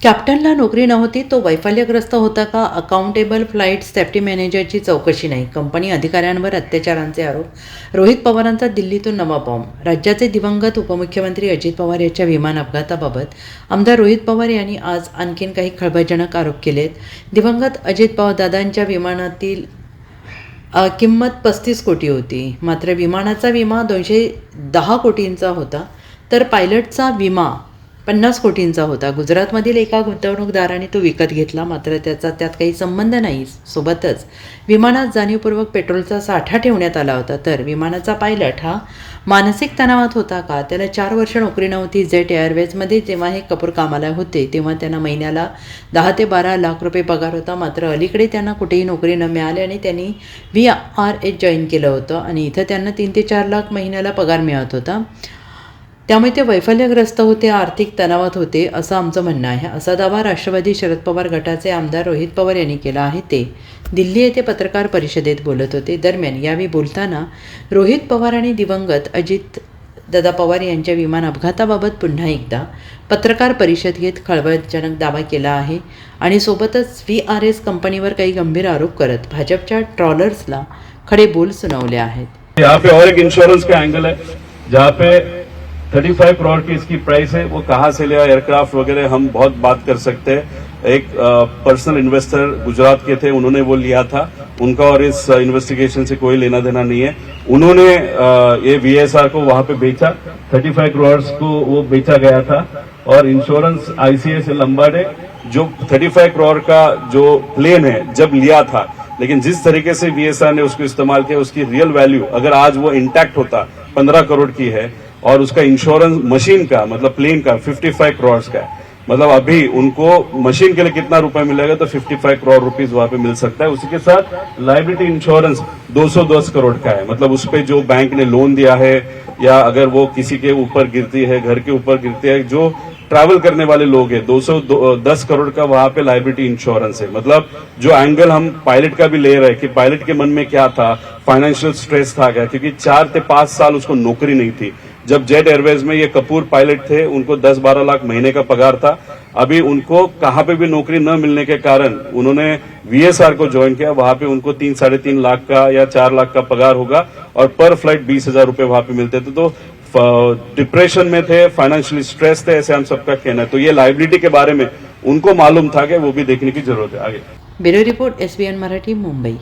कॅप्टनला नोकरी नव्हती, तो वैफल्यग्रस्त होता का? अकाउंटेबल फ्लाईट सेफ्टी मॅनेजरची चौकशी नाही, कंपनी अधिकाऱ्यांवर अत्याचारांचे आरोप, रोहित पवारांचा दिल्लीतून नवा बॉम्ब. राज्याचे दिवंगत उपमुख्यमंत्री अजित पवार यांच्या विमान अपघाताबाबत आमदार रोहित पवार यांनी आज आणखीन काही खळबळजनक आरोप केलेत. दिवंगत अजित पवार दादांच्या विमानातील किंमत 35 कोटी होती, मात्र विमानाचा विमा 210 कोटींचा होता, तर पायलटचा विमा 50 कोटींचा होता. गुजरातमधील एका गुंतवणूकदाराने तो विकत घेतला, मात्र त्याचा त्यात काही संबंध नाही. सोबतच विमानात जाणीवपूर्वक पेट्रोलचा साठा ठेवण्यात आला होता. तर विमानाचा पायलट हा मानसिक तणावात होता का? त्याला 4 वर्ष नोकरी नव्हती. जेट एअरवेजमध्ये जेव्हा हे कपूर कामाला होते तेव्हा त्यांना महिन्याला 10 ते 12 लाख रुपये पगार होता. मात्र अलीकडे त्यांना कुठेही नोकरी न मिळाल्याने त्यांनी VRS जॉईन केलं होतं आणि इथं त्यांना 3 ते 4 लाख महिन्याला पगार मिळत होता. त्यामुळे ते वैफल्यग्रस्त होते, आर्थिक तणावात होते, असं आमचं म्हणणं आहे, असा दावा राष्ट्रवादी शरद पवार गटाचे आमदार रोहित पवार यांनी केला आहे. ते दिल्ली येथे पत्रकार परिषदेत बोलत होते. दरम्यान यावेळी बोलताना रोहित पवार आणि दिवंगत अजित दादा पवार यांच्या विमान अपघाताबाबत पुन्हा एकदा पत्रकार परिषद घेत खळबळजनक दावा केला आहे आणि सोबतच VRS कंपनीवर काही गंभीर आरोप करत भाजपच्या ट्रॉलर्सला खडे बोल सुनावले आहेत. यहाँ पे और एक इंश्योरेंस का एंगल है जहाँ पे 35 करोड़ की इसकी प्राइस है, वो कहाँ से लिया एयरक्राफ्ट वगैरह हम बहुत बात कर सकते हैं. एक पर्सनल इन्वेस्टर गुजरात के थे, उन्होंने वो लिया था, उनका और इस इन्वेस्टिगेशन से कोई लेना देना नहीं है. उन्होंने ये VSR को वहां पे बेचा, 35 करोड़ को वो बेचा गया था. और इंश्योरेंस ICICI लंबाडे जो 35 करोड़ का जो प्लेन है जब लिया था, लेकिन जिस तरीके से VSR ने उसको इस्तेमाल किया, उसकी रियल वैल्यू अगर आज वो इंटैक्ट होता 15 करोड़ की है और उसका इंश्योरेंस मशीन का मतलब प्लेन का 55 करोड़ का है. मतलब अभी उनको मशीन के लिए कितना रुपए मिलेगा, तो 55 करोड़ रुपीस वहां पे मिल सकता है. उसी के साथ लायबिलिटी इंश्योरेंस 210 करोड़ का है. मतलब उस पे जो बैंक ने लोन दिया है या अगर वो किसी के ऊपर गिरती है, घर के ऊपर गिरती है, जो ट्रैवल करने वाले लोग हैं, 210 करोड़ का वहां पे लायबिलिटी इंश्योरेंस है. मतलब जो एंगल हम पायलट का भी ले रहे हैं कि पायलट के मन में क्या था, फाइनेंशियल स्ट्रेस था क्या, क्योंकि 4 से 5 साल उसको नौकरी नहीं थी. जब जेट एयरवेज में ये कपूर पायलट थे, उनको 10-12 लाख महीने का पगार था. अभी उनको कहां पे भी नौकरी न मिलने के कारण उन्होंने VSR को ज्वाइन किया. वहां पे उनको 3-3.5 लाख का या 4 लाख का पगार होगा और पर फ्लाइट 20,000 रुपए वहां पे मिलते थे. तो डिप्रेशन में थे, फाइनेंशियली स्ट्रेस थे, ऐसे हम सबका कहना है. तो ये लाइबिलिटी के बारे में उनको मालूम था कि वो भी देखने की जरूरत है. आगे bureau report SBN Marathi, Mumbai.